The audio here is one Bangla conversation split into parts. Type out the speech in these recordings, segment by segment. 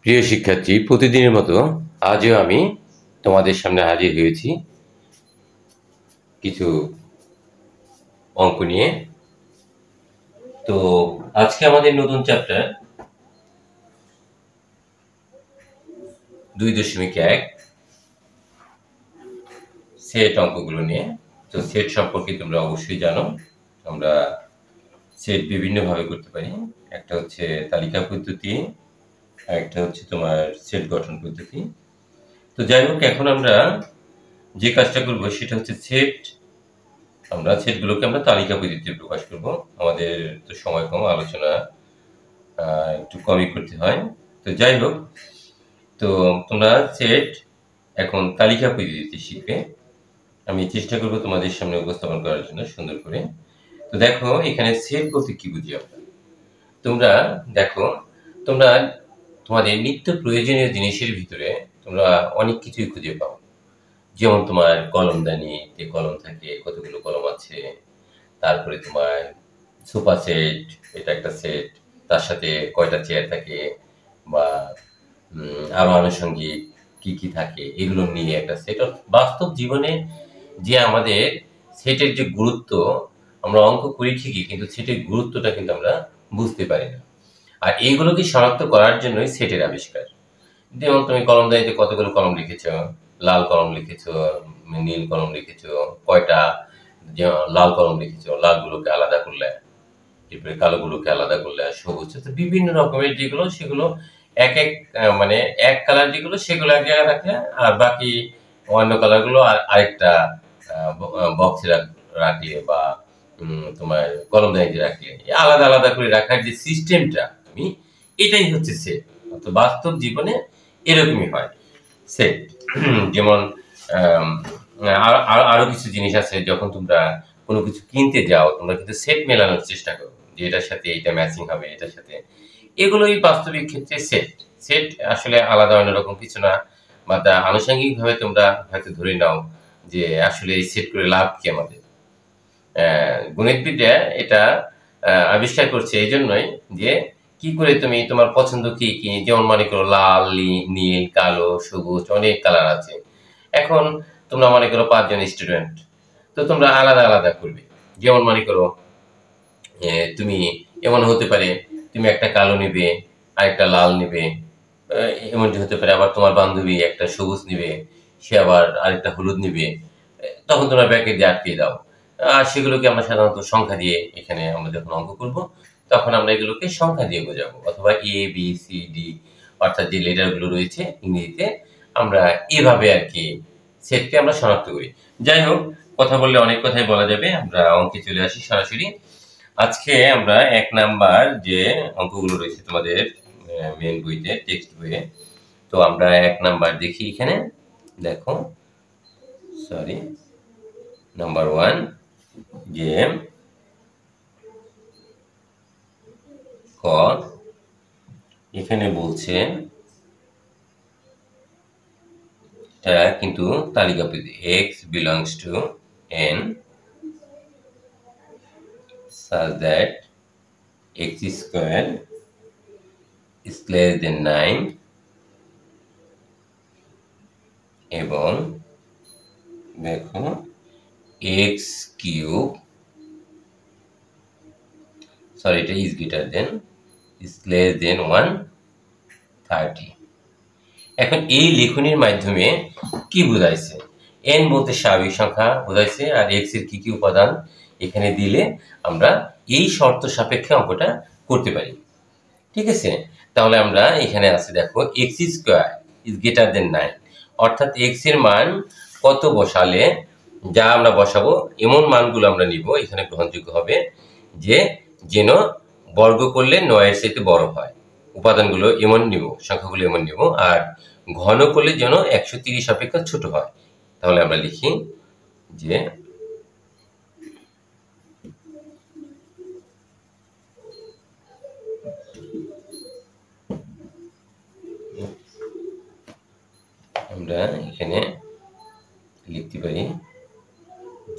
প্রিয় শিক্ষার্থী, প্রতিদিনের মতো আজও আমি তোমাদের সামনে হাজির হয়েছি কিছু অঙ্ক নিয়ে। তো আজকে আমাদের নতুন চ্যাপ্টার 2.1 সেট অঙ্কগুলো নিয়ে। তো সেট সম্পর্কে তোমরা অবশ্যই জানো, আমরা সেট বিভিন্নভাবে করতে পারি। একটা হচ্ছে তালিকা পদ্ধতি, আর একটা হচ্ছে তোমার সেট গঠন পদ্ধতি। তো যাই হোক, এখন আমরা যে কাজটা করবো সেটা হচ্ছে আমরা সেটগুলোকে আমরা তালিকা পদ্ধতিতে প্রকাশ করব। আমাদের তো সময় কম, আলোচনা একটু কমই করতে হয়। তো যাই হোক, তো তোমরা সেট এখন তালিকা পদ্ধতিতে শিখবে। আমি চেষ্টা করব তোমাদের সামনে উপস্থাপন করার জন্য সুন্দর করে। তো দেখো, এখানে সেট বলতে কি বুঝি আমরা। তোমরা দেখো, তোমরা তোমাদের নিত্য প্রয়োজনীয় জিনিসের ভিতরে তোমরা অনেক কিছুই খুঁজে পাও। যেমন তোমার কলমদানিতে কলম থাকে, কতগুলো কলম আছে। তারপরে তোমার সোফা সেট, এটা একটা সেট। তার সাথে কয়টা চেয়ার থাকে, বা আরো আনুষঙ্গিক কি কি থাকে, এগুলো নিয়ে একটা সেট। বাস্তব জীবনে যে আমাদের সেটের যে গুরুত্ব, আমরা অঙ্ক করি ঠিকই, কিন্তু সেটের গুরুত্বটা কিন্তু আমরা বুঝতে পারি না। আর এইগুলোকে শনাক্ত করার জন্যই সেটের আবিষ্কার। যেমন তুমি কলমদানিতে কতগুলো কলম লিখেছ, লাল কলম লিখেছ, নীল কলম লিখেছ, কয়টা লাল কলম লিখেছ, লালগুলোকে আলাদা করলে, এরপরে কালোগুলোকে আলাদা করলে, আর সবুজ, তো বিভিন্ন রকমের যেগুলো সেগুলো এক এক মানে এক কালার যেগুলো সেগুলো এক জায়গায় রাখলে, আর বাকি অন্য কালারগুলো আর আরেকটা বক্সে রাখলে, বা তোমার কলমদানিতে রাখলে, আলাদা আলাদা করে রাখার যে সিস্টেমটা তুমি, এটাই হচ্ছে সেট। তো বাস্তব জীবনে এরকমই হয় সেট। যেমন আরো কিছু জিনিস আছে, যখন তোমরা কোনো কিছু কিনতে যাও, তোমরা কিন্তু সেট মেলানোর চেষ্টা করো যে এটার সাথে এটা ম্যাচিং হবে, এটার সাথে। এগুলোই বাস্তবিক ক্ষেত্রে সেট। সেট আসলে আলাদা অন্যরকম কিছু না, বা আনুষঙ্গিক ভাবে তোমরা হয়তো ধরে নাও যে আসলে এই সেট করে লাভ কি আমাদের। গণিতবিদরা এটা আবিষ্কার করছে এই জন্যই যে কি করে তুমি তোমার পছন্দ কি কি, যেমন মনে করো লাল, নীল, কালো, সবুজ, অনেক কালার আছে। এখন তোমরা মনে করো 5 জন স্টুডেন্ট, তো তোমরা আলাদা আলাদা করবে। যেমন মনে করো তুমি, এমন হতে পারে তুমি একটা কালো নিবে, আরেকটা লাল নিবে, এমনটি হতে পারে। আবার তোমার বান্ধবী একটা সবুজ নিবে, সে আবার আরেকটা হলুদ নিবে। তখন তোমরা ব্র্যাকেট দিয়ে আটকে দাও। আর সেগুলোকে আমরা সাধারণত সংখ্যা দিয়ে, এখানে আমরা যখন অঙ্ক করব তখন আমরা এগুলোকে সংখ্যা দিয়ে বোঝাবো, অথবা এ বি সি ডি, অর্থাৎ যে লেটারগুলো রয়েছে ইংরেজিতে, আমরা এভাবে আর কি সেটকে আমরা শনাক্ত করি। যাই হোক, কথা বললে অনেক কথাই বলা যাবে, আমরা অঙ্কে চলে আসি সরাসরি। আজকে আমরা 1 নাম্বার যে অঙ্কগুলো রয়েছে তোমাদের মেন বইতে, টেক্সট বইয়ে, তো আমরা 1 নাম্বার দেখি। এখানে দেখো, সরি, নাম্বার 1 যে ক, এখানে বলছে এটা কিন্তু তালিকা পদ্ধতি, x belongs to n such that x square is less than 9 এবং দেখো x cube, সরি এটা is greater than, is less than 130। এখন এই লেখনির মাধ্যমে কি বোঝাইছে? n বলতে স্বাভাবিক সংখ্যা বোঝাইছে, আর x এর কি কি উপাদান এখানে দিলে আমরা এই শর্ত সাপেক্ষে অঙ্কটা করতে পারি। ঠিক আছে, তাহলে আমরা এখানে আছে দেখো x square is greater than 9, অর্থাৎ x এর মান কত বসালে, যা আমরা বসাবো এমন মানগুলো আমরা নিব এখানে গ্রহণযোগ্য হবে, যে যেন বর্গ করলে 9 এর চাইতে বড় হয়। উপাদানগুলো এমন নিব, সংখ্যাগুলো এমন নিব, আর ঘন করলে যেন 130 অপেক্ষা ছোট হয়। তাহলে আমরা লিখি যে আমরা এখানে লিখতে পারি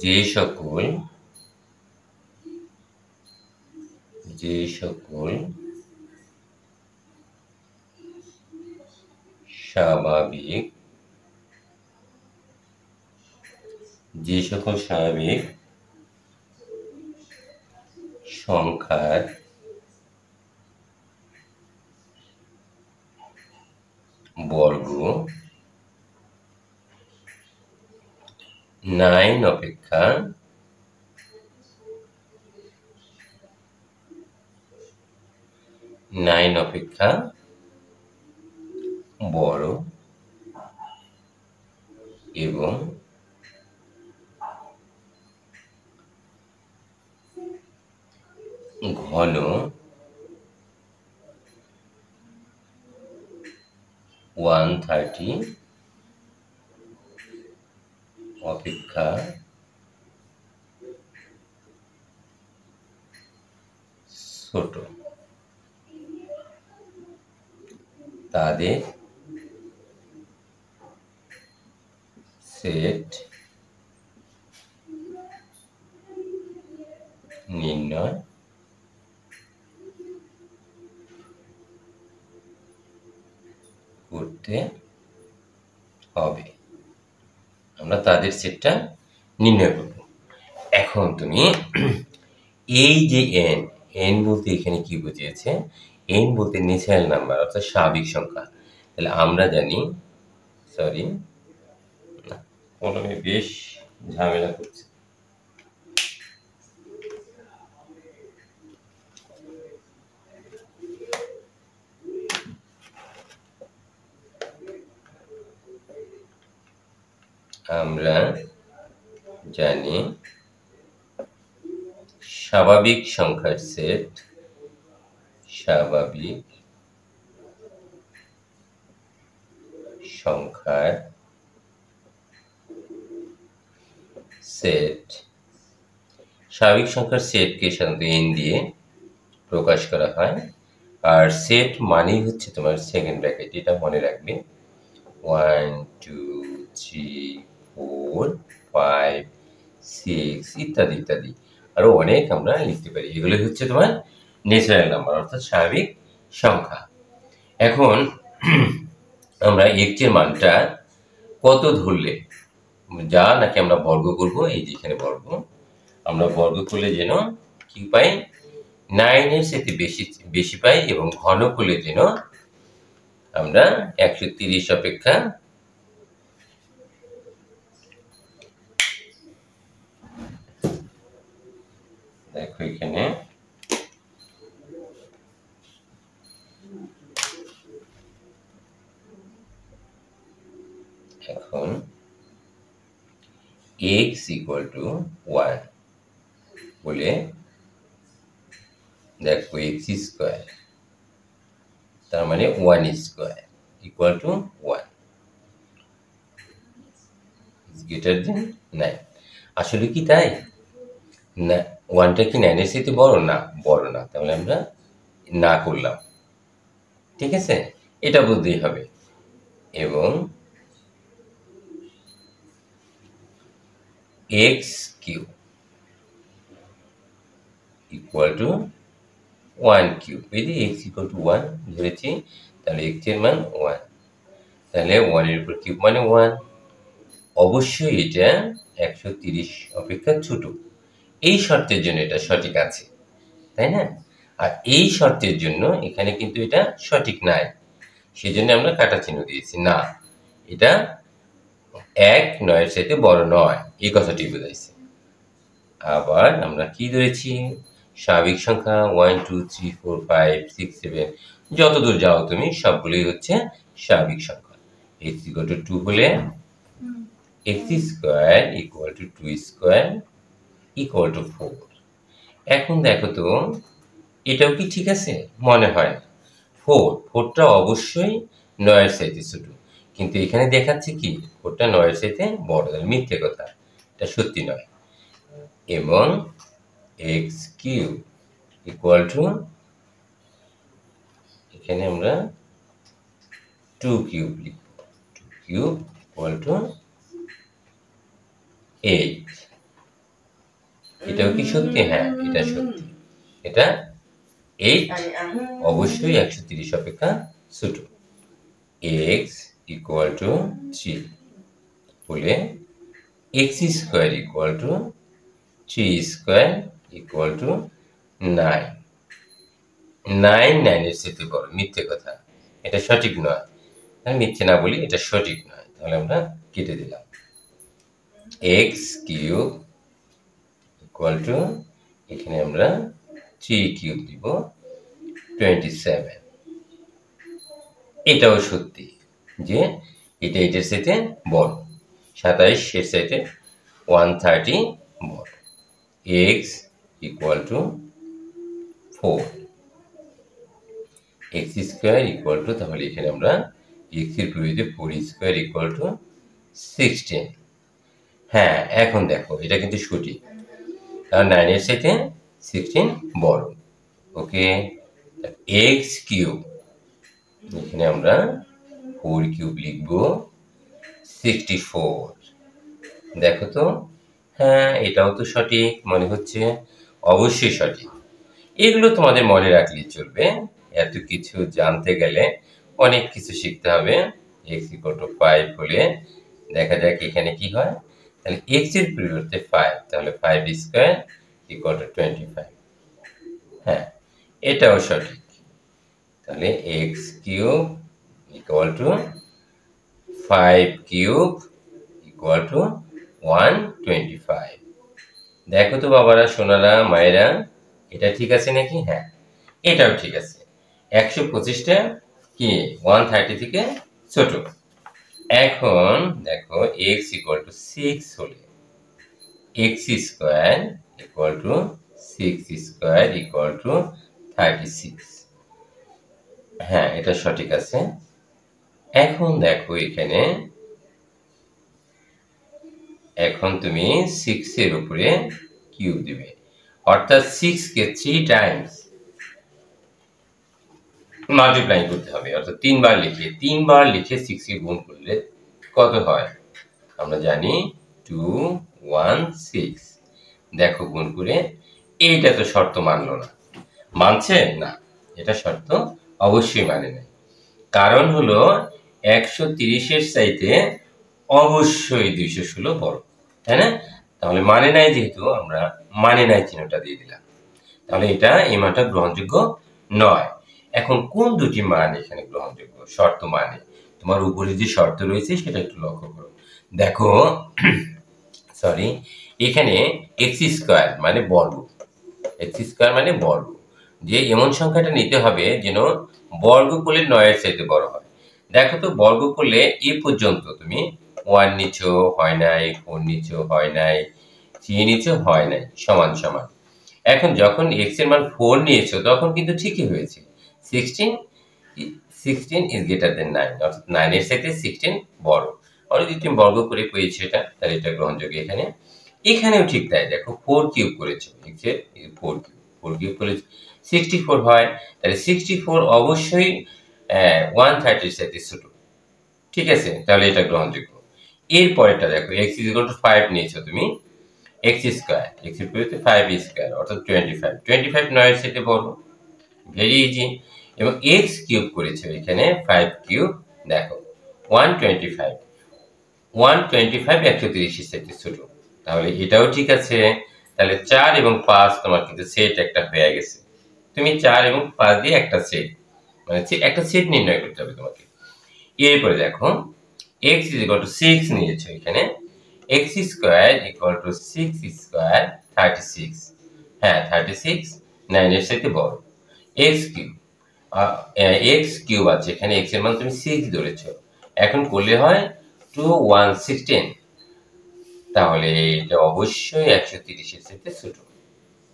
যে সকল স্বাভাবিক, যে সকল স্বাভাবিক সংখ্যার বর্গ 9 অপেক্ষা বড় এবং ঘন 130 অপেক্ষা ছোট, তাদের সেট নির্ণয় করতে হবে। আমরা তাদের সেটটা নির্ণয় করব। এখন তুমি এই যে n বলতে এখানে কি বুঝিয়েছে? n বলতে ন্যাচারাল নাম্বার অর্থাৎ স্বাভাবিক সংখ্যা। তাহলে আমরা জানি, সরি কলমে বেশ ঝামেলা করছে। আমরা জানি স্বাভাবিক সংখ্যার সেট স্বাভাবিক সংখ্যার সেটকে সাধারণত n দিয়ে প্রকাশ করা হয়। আর সেট মানেই হচ্ছে তোমার সেকেন্ড ব্র্যাকেট, এটা মনে রাখবে। 1 2 3 4 5 6 ইত্যাদি ইত্যাদি আরো অনেক আমরা লিখতে পারি। এগুলো হচ্ছে তোমার ন্যাচারাল নাম্বার অর্থাৎ স্বাভাবিক সংখ্যা। এখন আমরা x এর মানটা কত ধরলে যা নাকি আমরা বর্গ করব, এই যে এখানে বর্গ, আমরা বর্গ করলে যেন কি পাই? 9 এর সাথে বেশি পাই এবং ঘন করলে যেন আমরা 130 অপেক্ষা দেখো এখানে এখন x = 1 বলে দেখো x² তার মানে 1² = 1 9। আসলে কি তাই? না, 1টা কি 9 এর সাথে বড়? না, বড় না। তাহলে আমরা না করলাম। ঠিক আছে, এটা বুঝতেই হবে। এবং x³ = 1³ এই যে x = 1 ধরেছি, তাহলে x এর মান 1, তাহলে 1 এর উপর কিউব মানে 1। অবশ্যই এটা 130 অপেক্ষা ছোট। এই শর্তের জন্য এটা সঠিক আছে, তাই না? আর এই শর্তের জন্য এখানে কিন্তু এটা সঠিক নাই, সেজন্য আমরা কাটা চিহ্ন দিয়েছি। না, এটা 1 9 এর চাইতে বড় নয়, এই কথাটি বোঝাইছে। আবার আমরা কি ধরেছি? স্বাভাবিক সংখ্যা 1 2 3 4 5 6 7 যতদূর যাও তুমি সবগুলোই হচ্ছে স্বাভাবিক সংখ্যা। x = 2 হলে x² = 2² = 4। এখন দেখো তো এটাও কি ঠিক আছে? মনে হয় না। 4টা অবশ্যই 9 এর চাইতে ছোট, কিন্তু এখানে দেখাচ্ছে কি 4টা 9 এর চাইতে বড়। মিথ্যে কথা, এটা সত্যি নয়। এবং x³ = এখানে আমরা 2³ লিখব। 2³ = 8। এটাও কি সত্যি? হ্যাঁ, এটা সত্যি। এটা 8 অবশ্যই 130 অপেক্ষা ছোট। x ইকুয়াল টু 3 হলে x square equal to 3 square equal to 9। 9 9-এর সাথে বড়, মিথ্যে কথা, এটা সঠিক নয়। মিথ্যে না বলি, এটা সঠিক নয়, তাহলে আমরা কেটে দিলাম। এক্স কিউব ইকুয়াল টু, এখানে আমরা 3 কিউব দিব 27। এটাও সত্যি যে এটা এটার সাথে বড়, 27 এর সাথে 130 বড়। X equal to 4, x square equal to, তাহলে এখানে আমরা এক্স এর বিপরীতে 4 স্কোয়ার ইকুয়াল টু 16। হ্যাঁ, এখন দেখো এটা কিন্তু সঠিক, কারণ 9 এর সাথে 16 বড়। ওকে, এক্স কিউব, এখানে আমরা 4 কিউব লিখব 64। দেখো তো, হ্যাঁ এটাও তো সঠিক মনে হচ্ছে, অবশ্যই সঠিক। এগুলো তোমাদের মনে রাখলেই চলবে, এত কিছু জানতে গেলে অনেক কিছু শিখতে হবে। এক্স ইকুয়াল টু 5 হলে দেখা যাক এখানে কি হয়, তাহলে এক্স এর পরিবর্তে 5, তাহলে 5 স্কোয়ার ইকুয়াল টু 25। হ্যাঁ, এটাও সঠিক। তাহলে x cube equal to 5 cube equal to 125। দেখো তো বাবারা, সোনারা, মায়েরা, এটা ঠিক আছে নাকি? হ্যাঁ, এটাও ঠিক আছে। 125টা কি 130 থেকে ছোট। এখন দেখো এক্স ইকুয়াল টু 6 হলে x square equal to 6 square equal to 36। হ্যাঁ, এটা সঠিক আছে। এখন দেখো এখানে, এখন তুমি 6 এর উপরে কিউব দিবে, অর্থাৎ 6 কে 3 টাইমস মাল্টিপ্লাই করতে হবে, অর্থাৎ 3 বার লিখে 6 কে গুণ করলে কত হয় আমরা জানি, 216। দেখো গুণ করে, এইটা তো শর্ত মানলো না, মানছে না, এটা শর্ত অবশ্যই মানে নাই। কারণ হলো 130-এর চাইতে অবশ্যই 216 বড়, তাই না? তাহলে মানে নাই, যেহেতু আমরা মানে নাই চিহ্নটা দিয়ে দিলাম, তাহলে এটা এই মানটা গ্রহণযোগ্য নয়। এখন কোন দুটি মান এখানে গ্রহণযোগ্য? শর্ত মানে, তোমার উপরে যে শর্ত রয়েছে সেটা একটু লক্ষ্য করো। দেখো সরি, এখানে এক্স স্কোয়ার মানে বর্গ, এক্স স্কোয়ার মানে বর্গ, যে এমন সংখ্যাটা নিতে হবে যেন বর্গ করলে 9-এর চাইতে বড় হয়। দেখো তো, বর্গ করলে এ পর্যন্ত তুমি 1 নিচো হয় নাই, 4 নিচো হয় নাই, 3 নিচো হয় নাই, সমান সমান। এখন যখন এক্স এর মান 4 নিয়েছো তখন কিন্তু ঠিকই হয়েছে, 16 ইজ গ্রেটার দেন 9, অর্থাৎ 9 এর সাথে 16 বড়। আর যদি তুমি বর্গ করে পেয়েছো এটা, তাহলে এটা গ্রহণযোগ্য। এখানেও ঠিক তাই। দেখো 4 কিউব করেছো, এক্স এর 4 কিউব করলে 64 হয়, তাহলে 64 অবশ্যই 130 এর সাথে ছোট, ঠিক আছে? তাহলে এটা গ্রহণযোগ্য। এর পরেরটা দেখো, x ইজ ইকুয়াল টু 5 নিয়েছো তুমি, এক্স স্কোয়ার, এক্স এর পরিবর্তে 5 স্কোয়ার অর্থাৎ 25 9 এর সাথে বড়, ভেরি ইজি। এবং এক্স কিউব করেছে এখানে 5 কিউব, দেখো 125 130 এর সাথে ছোট, তাহলে এটাও ঠিক আছে। তাহলে 4 এবং 5 তোমার কিন্তু সেট একটা হয়ে গেছে। তুমি 4 এবং 5 দিয়ে একটা সেট, মানে একটা সেট নির্ণয় করতে হবে তোমাকে। এরপরে দেখো x ইজ ইকুয়াল টু 6 নিয়েছো এখানে, x square equal to 6 square 36। হ্যাঁ, 36 9 এর সাথে বড়। x কিউব, x কিউব আছে এখানে, x এর মান তুমি 6 ধরেছো, এখন করলে হয় 2116, তাহলে এটা অবশ্যই 130 এর সাথে ছোট,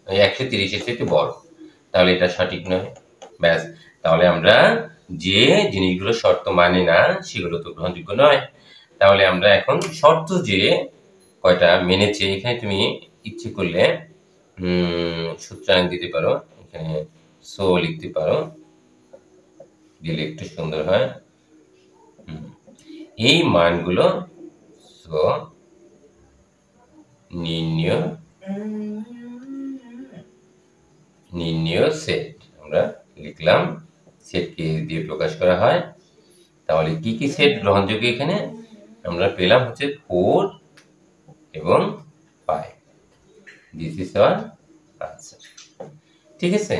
130 এর সাথে বড়, তাহলে এটা সঠিক নয়। ব্যাস, তাহলে আমরা যে জিনিসগুলো শর্ত মানে না সেগুলো তো গ্রহণযোগ্য নয়। তাহলে আমরা এখন শর্ত যে কয়টা মেনেছে, এখানে তুমি ইচ্ছে করলে সূত্রায়ন দিতে পারো, এখানে সো লিখতে পারো, দিলে একটু সুন্দর হয়। এই মানগুলো সো নির্ণয় সেট, আমরা লিখলাম, সেটকে দিয়ে প্রকাশ করা হয়। তাহলে কি কি সেট গ্রহণযোগ্য এখানে আমরা পেলাম হচ্ছে 4 এবং 5। This is our answer. ঠিক আছে,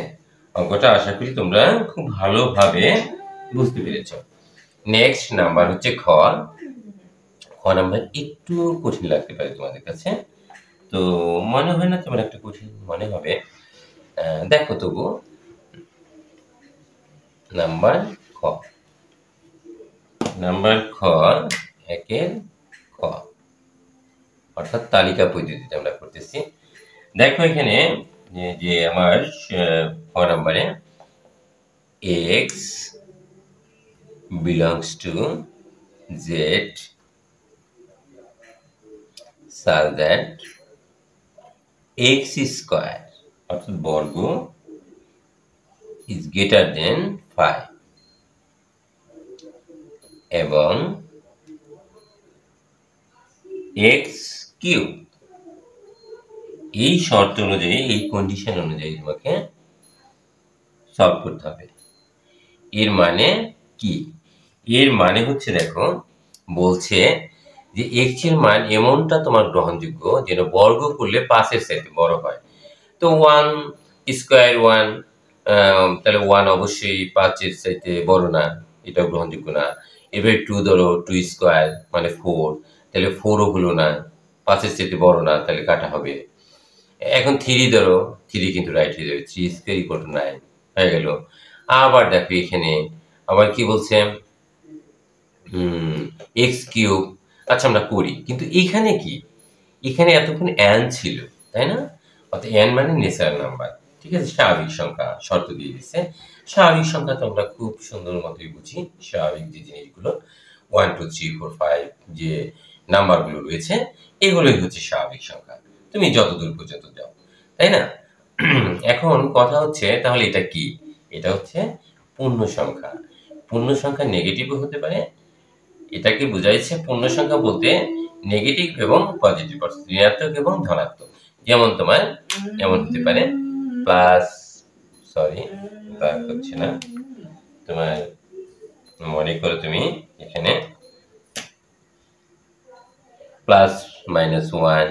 অঙ্কটা আশা করি তোমরা খুব ভালোভাবে বুঝতে পেরেছো। নেক্সট নাম্বার হচ্ছে খ। খ নাম্বার একটু কঠিন লাগতে পারে তোমাদের কাছে, তো মনে হয় না তোমার একটা কঠিন মনে হবে। দেখো তবু নাম্বার খ, নাম্বার খ একের খ, অর্থাৎ তালিকা পদ্ধতিতে আমরা করতেছি। দেখো এখানে যে আমার খ নাম্বারে x belongs to z such that x square অর্থাৎ বর্গ is greater than 5 এবং x কিউব, এই শর্ত অনুযায়ী, এই কন্ডিশন অনুযায়ী তোমাকে সলভ করতে হবে। এর মানে কি? এর মানে হচ্ছে দেখো বলছে যে x এর মান এমনটা তোমার গ্রহণযোগ্য যেন বর্গ করলে 5 এর চাইতে বড় হয়। তো 1 স্কয়ার 1, তাহলে 1 অবশ্যই 5 এর চাইতে বড় না, এটা গ্রহণযোগ্য না। এবার 2 ধরো, 2 স্কয়ার মানে 4, তাহলে 4 ও হলো না, 5 এর চাইতে বড় না, তাহলে কাটা হবে। এখন 3 ধরো, 3 কিন্তু রাইট হয়ে যাবে, 3 স্কয়ার ইকুয়াল টু 9 হয়ে গেল। আবার দেখো এখানে আবার কি বলছে, x কিউব। আচ্ছা আমরা করি, কিন্তু এখানে কি, এখানে এতক্ষণ n ছিল তাই না, অর্থাৎ n মানে ন্যাচারাল নাম্বার, ঠিক আছে, স্বাভাবিক সংখ্যা শর্ত দিয়ে দিচ্ছে। স্বাভাবিক সংখ্যা তো আমরা খুব সুন্দর মতোই বুঝি, স্বাভাবিক যে জিনিসগুলো 1 2 3 4 5 যে নাম্বারগুলো রয়েছে এগুলোই হচ্ছে স্বাভাবিক সংখ্যা, তুমি যতদূর পর্যন্ত যাও, তাই না। এখন কথা হচ্ছে তাহলে এটা কি, এটা হচ্ছে পূর্ণ সংখ্যা। পূর্ণ সংখ্যা নেগেটিভও হতে পারে, এটাকে বোঝাইছে পূর্ণ সংখ্যা বলতে নেগেটিভ এবং পজিটিভ, অর্থাৎ ঋণাত্মক এবং ধনাত্মক। যেমন তোমার এমন হতে পারে প্লাস, সরি হচ্ছে না, তোমার মনে করো তুমি এখানে plus minus 1,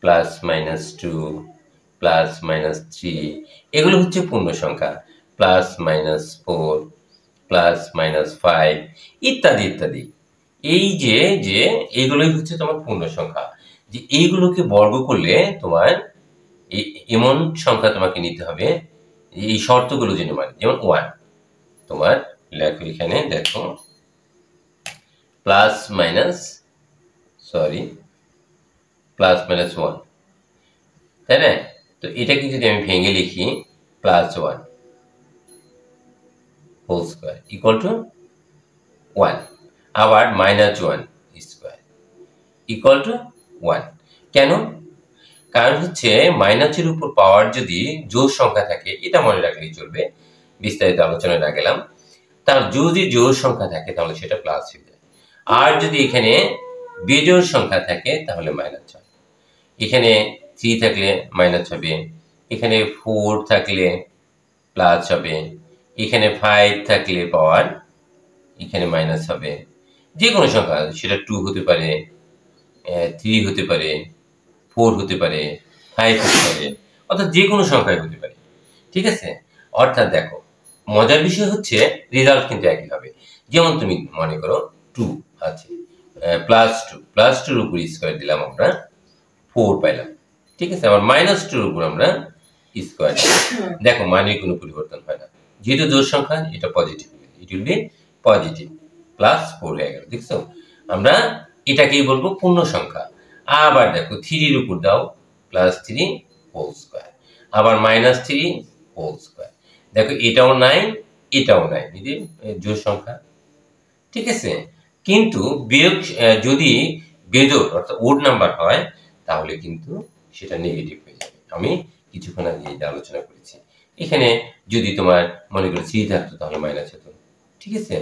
plus minus 2, plus minus 3, এগুলো হচ্ছে পূর্ণ সংখ্যা। প্লাস মাইনাস 4, প্লাস মাইনাস 5 ইত্যাদি ইত্যাদি। এই যে যে এইগুলোই হচ্ছে তোমার পূর্ণ সংখ্যা, যে এইগুলোকে বর্গ করলে তোমার এমন সংখ্যা তোমাকে নিতে হবে, এই শর্তগুলো যেন মানে, যেমন 1 তোমার লেখো এখানে, দেখো plus minus, sorry plus minus 1, তাই না। তো এটাকে যদি আমি ভেঙে লিখি plus 1 whole square equal to 1, আবার মাইনাস 1 স্কয়ার ইকুয়াল টু 1। কেন? কারণ হচ্ছে মাইনাসের উপর পাওয়ার যদি জোড় সংখ্যা থাকে, এটা মনে রাখলেই চলবে, বিস্তারিত আলোচনায় না গেলাম। তার যদি জোড় সংখ্যা থাকে তাহলে সেটা প্লাস হয়ে যায়, আর যদি এখানে বেজোড় সংখ্যা থাকে তাহলে মাইনাস হয়। এখানে 3 থাকলে মাইনাস হবে, এখানে 4 থাকলে প্লাস হবে, এখানে 5 থাকলে পাওয়ার এখানে মাইনাস হবে। যে কোনো সংখ্যা, সেটা 2 হতে পারে, 3 হতে পারে, 4 হতে পারে, 5 হতে পারে, অর্থাৎ যে কোনো সংখ্যাই হতে পারে, ঠিক আছে। অর্থাৎ দেখো মজার বিষয় হচ্ছে রেজাল্ট কিন্তু একই হবে। যেমন তুমি মনে করো 2 আছে, প্লাস 2, প্লাস 2 এর উপর স্কয়ার দিলাম আমরা 4 পাইলাম, ঠিক আছে। আবার মাইনাস 2 এর উপর আমরা স্কয়ার দিলাম, দেখো মানের কোনো পরিবর্তন হয় না, যেহেতু জোড় সংখ্যা এটা positive, it will be positive, plus 4 হয়ে গেল, দেখছো। আমরা এটাকেই বলবো পূর্ণ সংখ্যা। আবার দেখো 3 এর উপর দাও প্লাস 3 হোল স্কয়ার, আবার মাইনাস 3 হোল স্কয়ার, দেখো এটাও নাই এটাও নাই, জোড় সংখ্যা, ঠিক আছে। কিন্তু বিয়োগ যদি বেজোড় অর্থাৎ ওড নাম্বার হয় তাহলে কিন্তু সেটা নেগেটিভ হয়ে যাবে। আমি কিছুক্ষণ আগে এটা আলোচনা করেছি। এখানে যদি তোমার মনে করো 3 থাকতো তাহলে মাইনাস হতো, ঠিক আছে।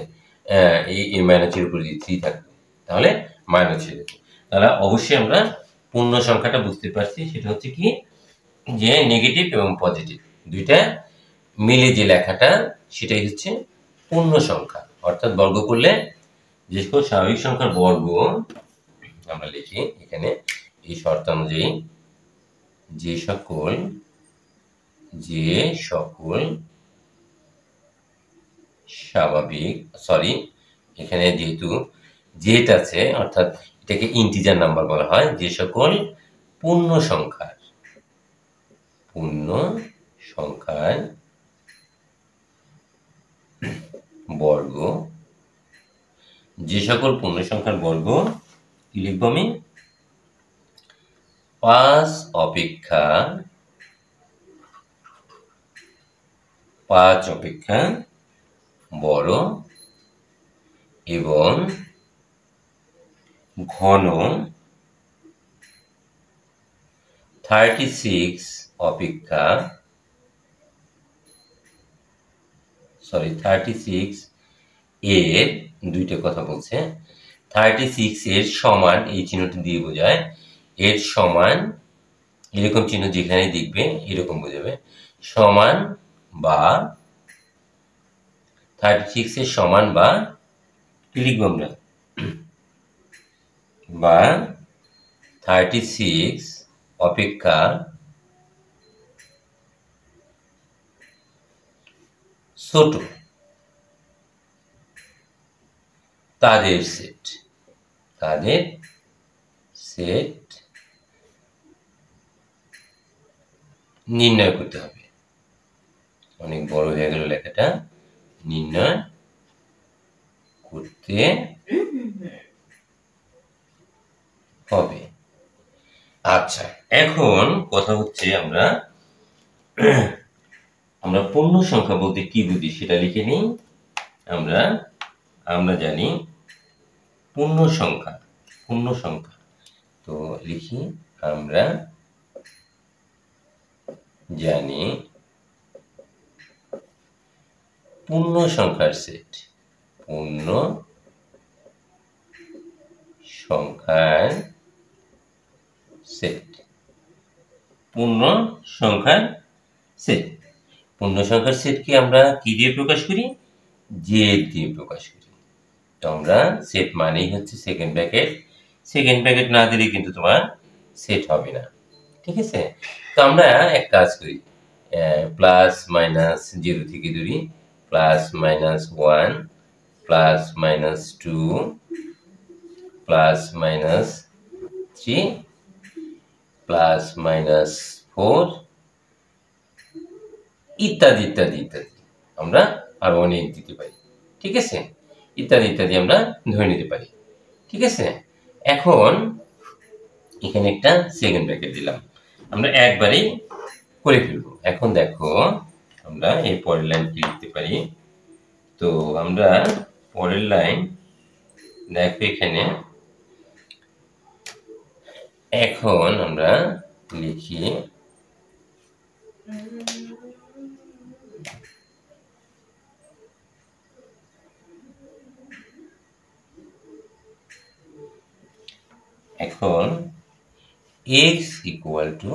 এই মাইনাসের উপরে যদি 3 থাকতো তাহলে মাইনাস হয়ে যেত। তাহলে অবশ্যই আমরা পূর্ণ সংখ্যাটা বুঝতে পারছি, সেটা হচ্ছে কি যে নেগেটিভ এবং পজিটিভ দুইটা মিলে যে লেখাটা সেটাই হচ্ছে পূর্ণ সংখ্যা, অর্থাৎ বর্গ করলে যে সকল স্বাভাবিক সংখ্যার বর্গ আমরা লিখি এখানে এই শর্ত অনুযায়ী যে সকল স্বাভাবিক এখানে যেহেতু জেড আছে অর্থাৎ এটাকে ইন্টিজার নাম্বার বলা হয়, যে সকল পূর্ণ সংখ্যার বর্গ, যে সকল পূর্ণ সংখ্যার বর্গ কি লিখব আমি 5 অপেক্ষা বড় এবং ঘন 36 এর দুইটা কথা বলছে 36 এর সমান, এই চিহ্নটি দিয়ে বোঝায় এর সমান, এরকম চিহ্ন যেখানে দেখবে এরকম বোঝাবে সমান বা 36 এর সমান বা কি লিখবো আমরা বা 36 অপেক্ষা ছোট তাদের সেট নির্ণয় করতে হবে। অনেক বড় হয়ে গেল লেখাটা, নির্ণয় করতে হবে। আচ্ছা, এখন কথা হচ্ছে আমরা পূর্ণ সংখ্যা বলতে কি বুঝি সেটা লিখে নিই। আমরা জানি পূর্ণ সংখ্যা, তো লিখি আমরা জানি পূর্ণ সংখ্যার সেট, পূর্ণ সংখ্যার সেট। পূর্ণ সংখ্যার সেটকে আমরা কি দিয়ে প্রকাশ করি? জেড দিয়ে প্রকাশ করি। তো আমরা সেট মানেই হচ্ছে সেকেন্ড ব্র্যাকেট না দিলে কিন্তু তোমার সেট হবে না, ঠিক আছে? তো আমরা এক কাজ করি, প্লাস মাইনাস 0 থেকে ধরি, plus minus 1 plus minus 2 plus minus 3 plus minus 4 ইত্যাদি আমরা আরো অনেক দিতে পারি, ঠিক আছে? ইত্যাদি আমরা ধরে নিতে পারি, ঠিক আছে? এখন এখানে একটা সেকেন্ড ব্র্যাকেট দিলাম, আমরা একবারেই করে ফেলবো। এখন দেখো আমরা এই পরের লাইন কি লিখতে পারি। তো আমরা পরের লাইন দেখো এখানে, এখন আমরা লিখি এখন x ইকুয়াল টু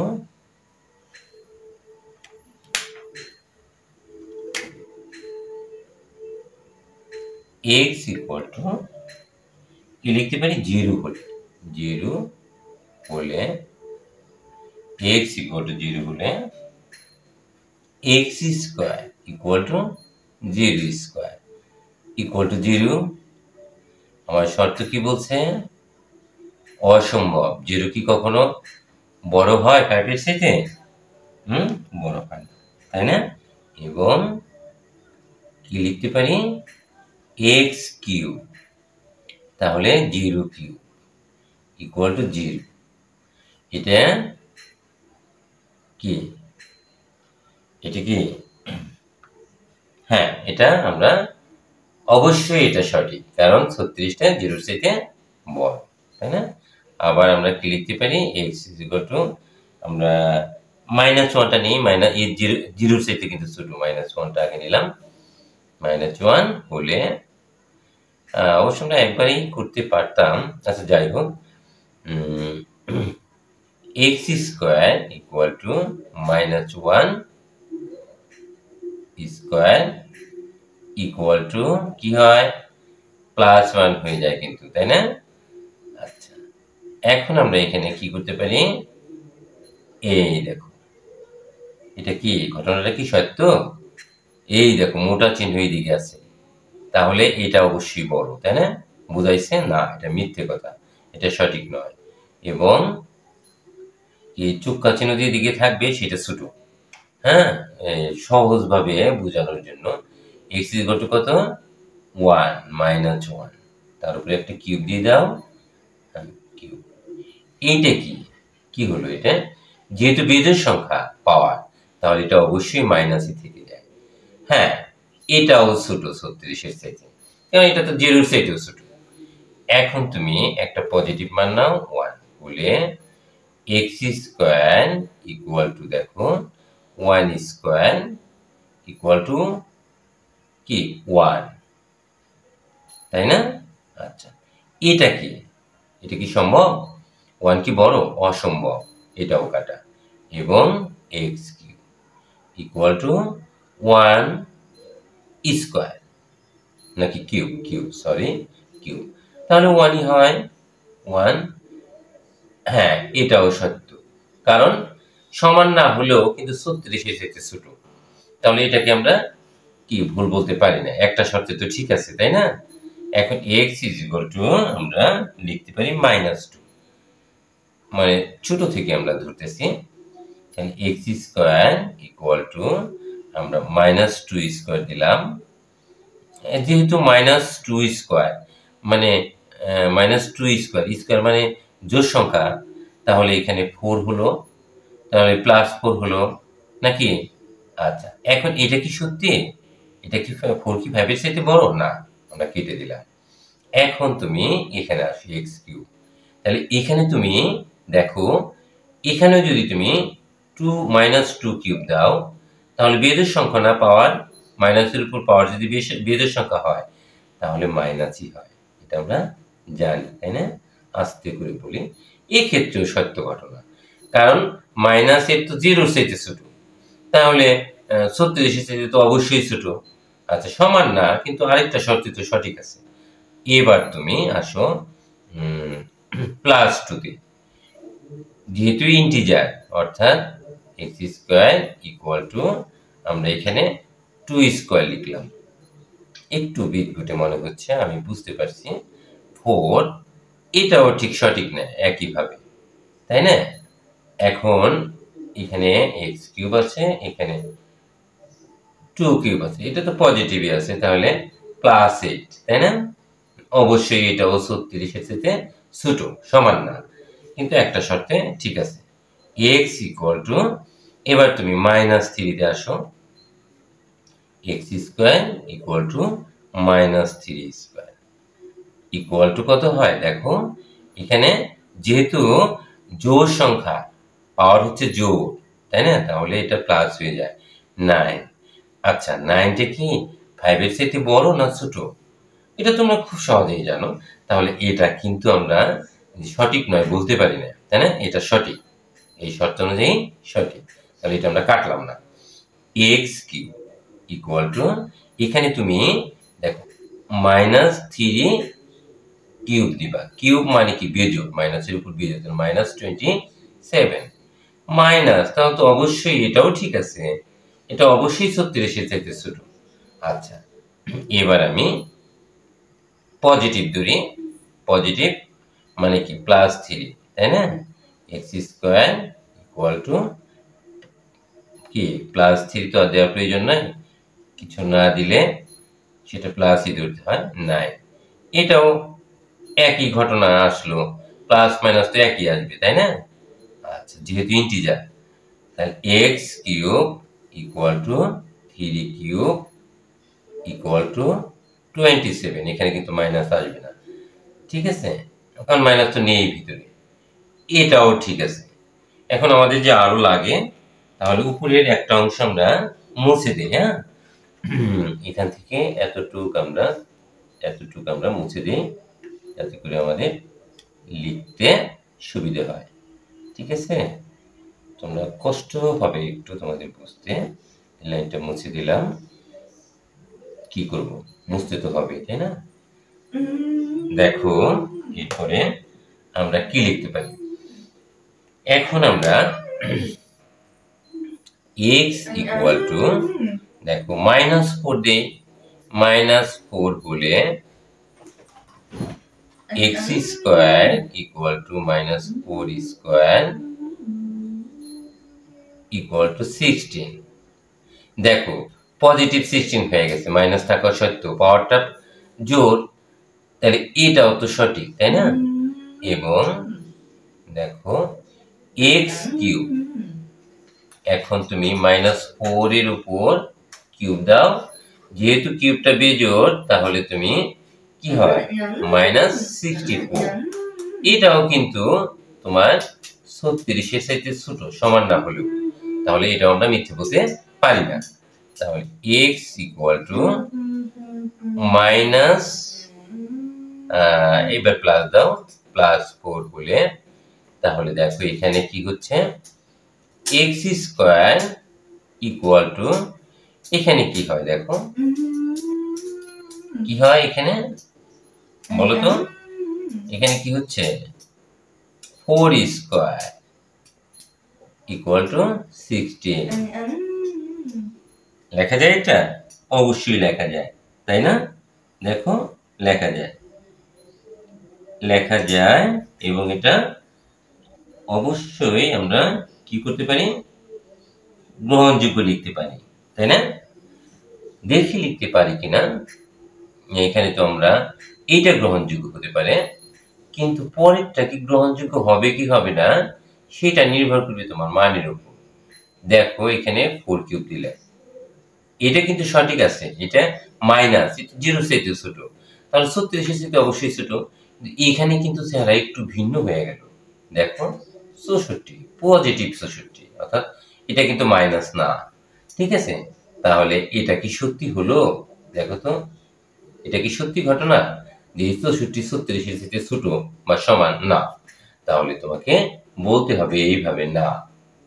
কি লিখতে পারি? 0 হলে x ইকুয়াল টু 0 হলে x square equal two 0 square equal two 0। আমার শর্ত কি বলছে? অসম্ভব। 0 কি কখনো বড় হয় 5 এর থেকে? বড় হয় না, তাই না? এবং কি লিখতে পারি? x কিউব, তাহলে 0 কিউব ইকুয়াল টু 0। এটা কি? হ্যাঁ, এটা আমরা অবশ্যই এটা সঠিক, কারণ 36টা 0 থেকে বড়, তাই না? আবার আমরা কি লিখতে পারি? x ইকুয়াল টু, আমরা -1টা নিই, এই 0 থেকে কিন্তু ছোট, -1টা আগে নিলাম। -1 হলে অবশ্য আমরা একবারই করতে পারতাম, আচ্ছা যাই হোক, x square equal to -1 square equal two কি হয় +1 হয়ে যায় কিন্তু, তাই না? আচ্ছা, এখন আমরা এখানে কি করতে পারি, এই দেখো এটা কি ঘটনাটা কি সত্য? এই দেখো মোটা চিহ্ন এইদিকে আছে, তাহলে এটা অবশ্যই বড়, তাই না? বুঝাইছে না, এটা মিথ্যে কথা, এটা সঠিক নয়। এবং এই চুক্কা চিহ্ন যেদিকে থাকবে সেটা ছোট। হ্যাঁ, সহজভাবে বোঝানোর জন্য x ইকুয়াল টু কত, 1 -1, তার উপরে একটা কিউব দিয়ে দাও, কিউব। এইটা কি, কি হলো এটা? যেহেতু বেজোড় সংখ্যা পাওয়ার, তাহলে এটা অবশ্যই মাইনাসই থেকে যায়। হ্যাঁ, এটাও ছোট 36-এর চাইতে, কারণ এটা তো 0-এর চাইতেও ছোট। এখন তুমি একটা পজিটিভ মান নাও 1, বলে x স্কয়ার ইকুয়াল টু দেখো 1 স্কয়ার ইকুয়াল টু কি 1, তাই না? আচ্ছা, এটা কি, এটা কি সম্ভব? 1 কি বড়? অসম্ভব, এটাও কাটা। এবং x cube equal to 1 square, নাকি কিউব, কিউব সরি কিউব, তাহলে 1ই হয় 1। হ্যাঁ, এটাও সত্য, কারণ সমান না হলেও কিন্তু 36-এর চাইতে ছোট, তাহলে এটাকে আমরা কি ভুল বলতে পারি না, একটা শর্তে তো ঠিক আছে, তাই না? এখন x ইজ ইকুয়াল টু আমরা লিখতে পারি -2, মানে ছোট থেকে আমরা ধরতেছি, তাহলে x স্কয়ার ইকুয়াল টু আমরা -2 স্কয়ার দিলাম, যেহেতু -2 স্কয়ার মানে -2 স্কয়ার, স্কয়ার মানে জোড় সংখ্যা, তাহলে এখানে 4 হলো, তাহলে +4 হলো নাকি? আচ্ছা, এখন এটা কি সত্যি? এটা কি 4 কি 5 এর চাইতে বড়? না, আমরা কেটে দিলাম। এখন তুমি এখানে আসো x কিউব, তাহলে এখানে তুমি দেখো, এখানেও যদি তুমি 2 কিউব দাও, তাহলে বেজোড় সংখ্যা না পাওয়ার, মাইনাসের উপর পাওয়ার যদি বেজোড় সংখ্যা হয়, তাহলে মাইনাসই হয়, এটা আমরা জানি, তাই না? আস্তে করে বলি, এক্ষেত্রেও সত্য ঘটনা, কারণ মাইনাসের তো 0-এর চাইতে ছোট, তাহলে 36-এর চাইতে তো অবশ্যই ছোট। আচ্ছা, সমান না, কিন্তু আরেকটা শর্তে তো সঠিক আছে। এবার তুমি আসো +2 তে, যেহেতু ইন্টিজার, অর্থাৎ x স্কয়ার ইকুয়াল টু আমরা এখানে 2 স্কয়ার লিখলাম, একটু বিদঘুটে মনে হচ্ছে, আমি বুঝতে পারছি। 4, এটাও ঠিক সঠিক না একইভাবে, তাই না? এখন এখানে x কিউব আছে, এখানে 2 কিউব আছে, এটা তো পজিটিভই আছে, তাহলে +8, তাই না? অবশ্যই এটাও 36-এর চাইতে ছোট, সমান না, কিন্তু একটা শর্তে ঠিক আছে। x ইকুয়াল টু, এবার তুমি -3 তে আসো, x square equal two -3 square equal two কত হয় দেখো, এখানে যেহেতু জোড় সংখ্যা, পাওয়ার হচ্ছে জোড়, তাই না? তাহলে এটা প্লাস হয়ে যায় 9। আচ্ছা, 9টা কি 5 এর চাইতে বড় না ছোট? এটা তোমরা খুব সহজেই জানো, তাহলে এটা কিন্তু আমরা সঠিক নয় বলতে পারি না, তাই না? এটা সঠিক, এই শর্ত অনুযায়ী সঠিক, তাহলে এটা আমরা কাটলাম না। x কিউব ইকুয়াল টু, এখানে তুমি দেখো -3 কিউব দিবা, কিউব মানে কি বেজোড়, মাইনাসের উপর বেজোড়, -27 মাইনাস, তাহলে তো অবশ্যই এটাও ঠিক আছে, এটা অবশ্যই 36-এর চাইতে ছোট। আচ্ছা, এবার আমি পজিটিভ ধরি, পজিটিভ মানে কি +3, তাই না? x স্কয়ার ইকুয়াল টু কি +3 তো আর দেওয়ার প্রয়োজন নাই, কিছু না দিলে সেটা প্লাসই ধরতে হয় 9। এটাও একই ঘটনা আসলো, প্লাস মাইনাস তো একই আসবে, তাই না? আচ্ছা, যেহেতু ইন্টিজার, তাহলে x cube equal to 3 cube equal to 27, এখানে কিন্তু মাইনাস আসবে না, ঠিক আছে? এখন মাইনাস তো নেই ভিতরে, এটাও ঠিক আছে। এখন আমাদের যে আরো লাগে, তাহলে উপরের একটা অংশ আমরা মুছে দিই, হ্যাঁ? এখান থেকে এতটুক আমরা মুছে দিই, যাতে করে আমাদের লিখতে সুবিধা হয়, ঠিক আছে? তোমরা কষ্ট হবে একটু তোমাদের বুঝতে, লাইনটা মুছে দিলাম। কি করব, বুঝতে তো হবে, তাই না? দেখো এরপরে আমরা কি লিখতে পারি। এখন আমরা x ইকুয়াল টু, দেখো -4 দেই, -4 হলে x square equal two -4 square equal two 16। দেখো পজিটিভ 16 হয়ে গেছে, মাইনাস থাকা সত্ত্বেও পাওয়ারটা জোর, তাহলে এটাও তো সঠিক, তাই না? এবং দেখো এক্স কিউব, এখন তুমি -4 এর উপর কিউব দাও, যেহেতু কিউবটা বেজোড় তাহলে তুমি কি হয় -64। এটাও কিন্তু তোমার 36 এর সাথে ছোট, সমান না হলেও, তাহলে এটাও আমরা মিথ্যে বলতে পারি না। তাহলে x ইকুয়াল টু মাইনাস, এবার প্লাস দাও, +4 বলে, তাহলে দেখো এখানে কি হচ্ছে, x স্কয়ার ইকুয়াল টু, এখানে কি হয় দেখো, কি হয় এখানে বলো তো, এখানে কি হচ্ছে 4 স্কয়ার ইকুয়াল টু 16। লেখা যায় এটা? অবশ্যই লেখা যায়, তাই না? দেখো লেখা যায়, লেখা যায়, এবং এটা অবশ্যই আমরা কি করতে পারি, গ্রহণযোগ্য লিখতে পারি, তাই না? দেখি লিখতে পারি কিনা। এখানে তো আমরা এইটা গ্রহণযোগ্য হতে পারে, কিন্তু পরেরটা কি গ্রহণযোগ্য হবে কি হবে না সেটা নির্ভর করবে তোমার মানের উপর। দেখো এখানে 4 কিউব দিলে এটা কিন্তু সঠিক আছে, এটা মাইনাস, এটা 0 চাইতে ছোট, তাহলে 36 এর চাইতে অবশ্যই ছোট, এখানে কিন্তু চেহারা একটু ভিন্ন হয়ে গেল। দেখো 64, পজিটিভ 64, অর্থাৎ এটা কিন্তু মাইনাস না, ঠিক আছে? তাহলে এটা কি সত্যি হলো? দেখো তো এটা কি সত্যি ঘটনা যে 64 36 এর থেকে ছোট বা সমান না? তাহলে তোমাকে বলতে হবে এইভাবে, না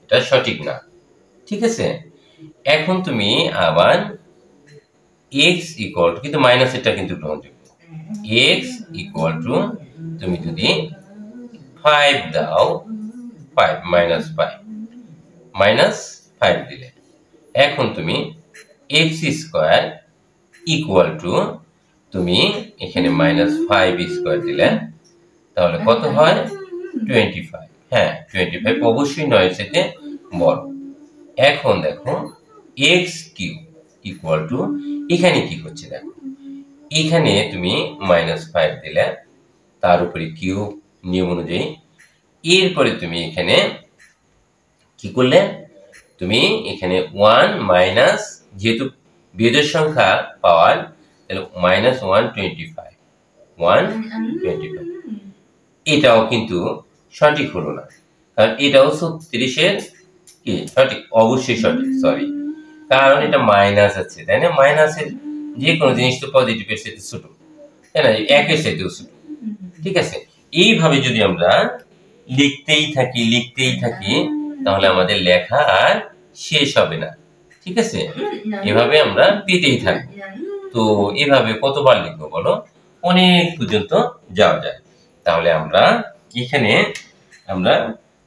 এটা সঠিক না, ঠিক আছে? এখন তুমি আবার x ইকুয়াল টু, কিন্তু মাইনাস এটা কিন্তু গ্রহণযোগ্য, x ইকুয়াল টু তুমি যদি 5 দাও, 5 -5 দিলে, এখন তুমি x স্কয়ার ইকুয়াল টু, তুমি এখানে -5 স্কয়ার দিলে, তাহলে কত হয় 25। হ্যাঁ 25 অবশ্যই 9 এর থেকে বড়। এখন দেখো x কিউব ইকুয়াল টু, এখানে কি হচ্ছে দেখো, এখানে তুমি -5 দিলে, তার উপরে কিউব নিয়ম অনুযায়ী, এরপরে তুমি এখানে কি করলে, তুমি এখানে 1 মাইনাস, যেহেতু বিজোড় সংখ্যা পাওয়ার, তাহলে -125, এটাও কিন্তু সঠিক হলো না, কারণ এটাও 36 এর কি সঠিক, অবশ্যই সঠিক, সরি, কারণ এটা মাইনাস আছে, তাই না? মাইনাসের যে কোনো জিনিস তো পজিটিভের সাথে ছোট, তাই না? একের সাথেও ছোট, ঠিক আছে? এইভাবে যদি আমরা লিখতেই থাকি তাহলে আমাদের লেখা আর শেষ হবে না, ঠিক আছে? এভাবে আমরা পেতেই থাকবো। তো এভাবে কতবার লিখবো বলো, অনেক পর্যন্ত যাওয়া যায়। তাহলে আমরা এখানে আমরা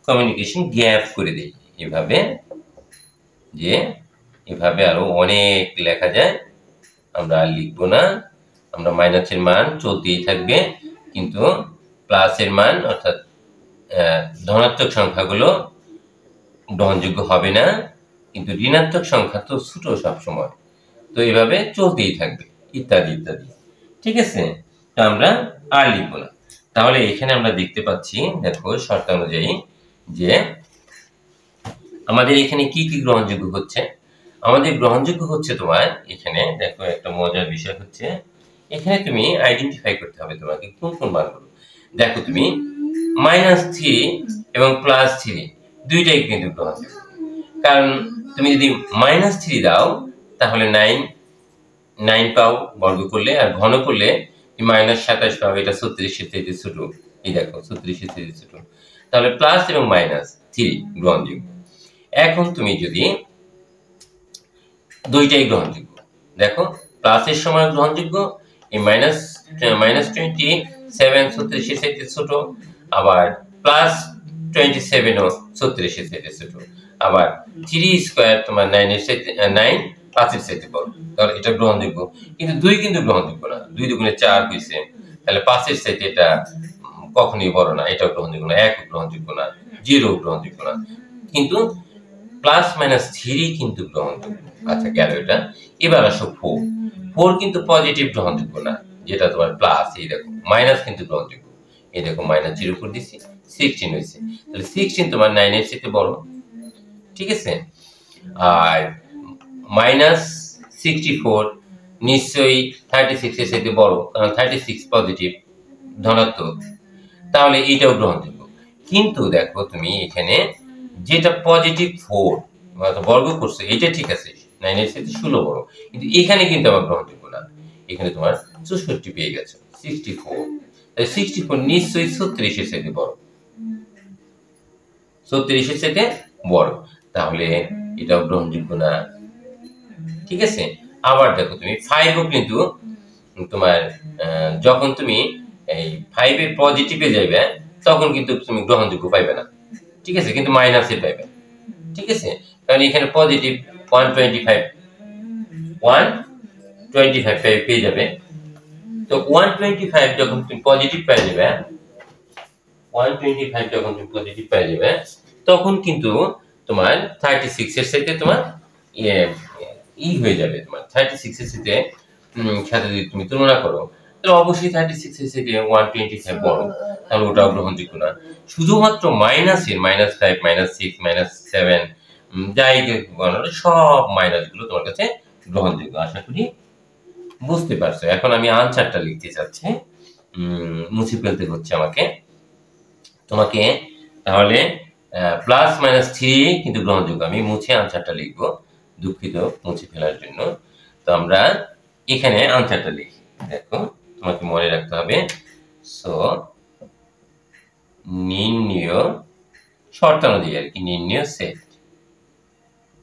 কমিউনিকেশন গ্যাপ করে দিই, এভাবে যে এভাবে আরো অনেক লেখা যায়, আমরা আর লিখবো না, আমরা মাইনাসের মান চলতেই থাকবে, কিন্তু প্লাসের মান অর্থাৎ ধনাত্মক সংখ্যাগুলো গ্রহণযোগ্য হবে না, কিন্তু ঋণাত্মক সংখ্যা তো ছোট সবসময়, তো এইভাবে চলতেই থাকবে, ইত্যাদি ইত্যাদি, ঠিক আছে? তো আমরা আর লিখবো না। তাহলে এখানে আমরা দেখতে পাচ্ছি, দেখো শর্তানুযায়ী যে আমাদের এখানে কি কি গ্রহণযোগ্য হচ্ছে। আমাদের গ্রহণযোগ্য হচ্ছে তোমার এখানে দেখো একটা মজার বিষয় হচ্ছে, এখানে তুমি আইডেন্টিফাই করতে হবে তোমাকে কোন কোন মানগুলো। দেখো তুমি -3 এবং +3 দুইটাই কিন্তু গ্রহণযোগ্য, কারণ তুমি যদি -3 দাও তাহলে 9 পাও বর্গ করলে, আর ঘন করলে -27 পাও, এটা 36 এর থেকে ছোট, এই দেখো 36 এর থেকে ছোট, তাহলে প্লাস এবং -3 গ্রহণযোগ্য। এখন তুমি যদি দুইটাই গ্রহণযোগ্য, দেখো প্লাসের সময় গ্রহণযোগ্য, এই -27 36 চাইতে ছোট, আবার +27ও 36 চাইতে ছোট, আবার 3 স্কয়ার তোমার 9 এর চাইতে 9 5 এর চাইতে বড়, তাহলে এটা গ্রহণযোগ্য। কিন্তু 2 কিন্তু গ্রহণযোগ্য না, 2 দুগুণে 4 হইছে, তাহলে 5 এর চাইতে এটা কখনোই বড় না, এটাও গ্রহণযোগ্য না, 1 গ্রহণযোগ্য না, 0 গ্রহণযোগ্য না। কিন্তু +-3 কিন্তু গ্রহণযোগ্য। আচ্ছা গেল এটা। এবার আসো 4 কিন্তু পজিটিভ গ্রহণযোগ্য না, যেটা তোমার প্লাস, এই দেখো মাইনাস কিন্তু গ্রহণযোগ্য, এই দেখো -0 উপর দিছি 16 হইছে, তাহলে 16 তোমার 9 এর চেয়ে বড়, ঠিক আছে। আর -64 নিশ্চয়ই 36 এর চেয়ে বড়, কারণ 36 পজিটিভ ধনাত্মক, তাহলে এটাও গ্রহণযোগ্য। কিন্তু দেখো তুমি এখানে যেটা পজিটিভ 4 বর্গ করছে এটা ঠিক আছে, 9 এর সাথে 16 বড়, কিন্তু এখানে কিন্তু আবার গ্রহণযোগ্য না, এখানে তোমার 64 পেয়ে গেছো, 64, তাই 64 নিশ্চয়ই 36 এর সাথে বড়, 36 এর সাথে বড়, তাহলে এটাও গ্রহণযোগ্য না, ঠিক আছে। আবার দেখো তুমি 5ও কিন্তু তোমার যখন তুমি এই 5 এর পজিটিভে যাবে তখন কিন্তু তুমি গ্রহণযোগ্য পাইবে না, ঠিক আছে, কিন্তু মাইনাসে পাইবে, ঠিক আছে, কারণ এখানে পজিটিভ 125 পেয়ে যাবে। তো 125 যখন তুমি পজিটিভ পেয়ে যাবে, 125 যখন তুমি পজিটিভ পেয়ে যাবে, তখন কিন্তু তোমার 36 এর সাথে তোমার হয়ে যাবে, তোমার 36 এর সাথে যদি তুমি তুলনা করো, তাহলে অবশ্যই 36 এর থেকে 125 বড়, তাহলে ওটাও গ্রহণযোগ্য না। শুধুমাত্র মাইনাসের -5 -6 -7 যাই সব মাইনাস গুলো তোমার কাছে গ্রহণযোগ্য। আশা করি বুঝতে পারছো। এখন আমি আনসারটা লিখতে চাচ্ছি, মুছে ফেলতে হচ্ছে আমাকে তোমাকে, তাহলে +-3 কিন্তু গ্রহণযোগ্য। আমি মুছে আনসারটা লিখবো, দুঃখিত মুছে ফেলার জন্য। তো আমরা এখানে আনসারটা লিখি, দেখো তোমাকে মনে রাখতে হবে। সো নির্ণয় শর্তানুযায়ী আর কি, নির্ণয় সেট,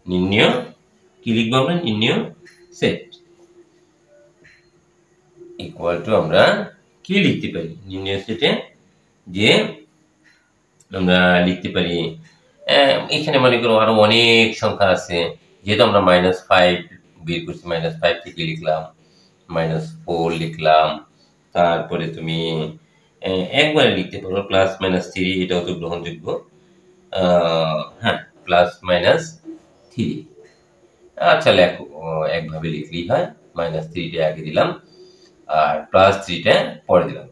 নির্ণয় কি লিখবো আমরা, নির্ণয় সেট ইকুয়াল টু আমরা কি লিখতে পারি, নির্ণয় সেটে যে আমরা লিখতে পারি, এখানে মনে করো আরো অনেক সংখ্যা আছে, যেহেতু আমরা -5 বের করছি, -5 থেকে লিখলাম, -4 লিখলাম, তারপরে তুমি একবারে লিখতে পারো +-3, এটাও তো গ্রহণযোগ্য, হ্যাঁ +-3, আচ্ছা লেখো, একভাবে লিখলেই হয়, -3টা আগে দিলাম আর +3টা পরে দিলাম।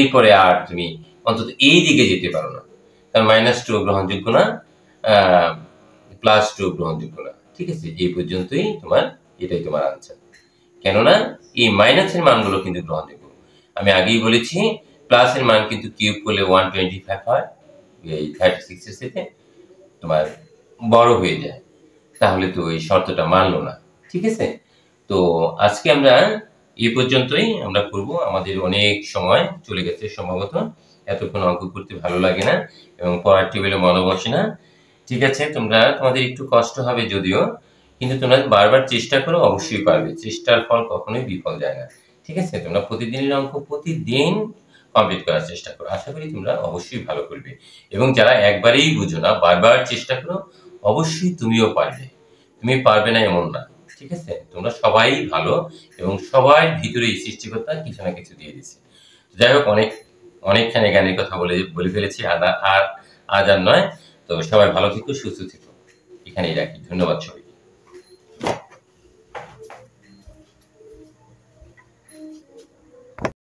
এরপরে আর তুমি অন্তত এই দিকে যেতে পারো না, কারণ -2 গ্রহণযোগ্য না, +2 গ্রহণযোগ্য না, ঠিক আছে। এই পর্যন্তই তোমার, এটাই তোমার আনসার, কেননা এই মাইনাসের মানগুলো কিন্তু গ্রহণযোগ্য। আমি আগেই বলেছি প্লাসের মান কিন্তু কিউব করলে 125 হয়, এই 36 এর সাথে তোমার বড় হয়ে যায়, তাহলে তো এই শর্তটা মানলো না, ঠিক আছে। তো আজকে আমরা এই পর্যন্তই আমরা করব, আমাদের অনেক সময় চলে গেছে সম্ভবত, এতক্ষণ অঙ্ক করতে ভালো লাগে না এবং পড়ার টেবিলে মনে বসে না, ঠিক আছে। তোমাদের একটু কষ্ট হবে যদিও, কিন্তু তোমরা বারবার চেষ্টা করো, অবশ্যই পারবে, চেষ্টার ফল কখনোই বিফল যায় না, ঠিক আছে। তোমরা প্রতিদিনের অঙ্ক প্রতিদিন কমপ্লিট করার চেষ্টা করো, আশা করি তোমরা অবশ্যই ভালো করবে। এবং যারা একবারেই বুঝো না, বারবার চেষ্টা করো, অবশ্যই তুমিও পারবে, তুমি পারবে না এমন না, ঠিক আছে। তোমরা সবাই ভালো এবং সবার ভিতরে সৃষ্টিকর্তা কিছু না কিছু দিয়ে দিচ্ছে। যাই হোক, অনেকখানি জ্ঞানের কথা বলে ফেলেছি, আজ আর নয়। তো সবাই ভালো থেকো, সুস্থ থেকো, এখানেই রাখি, ধন্যবাদ সবাই।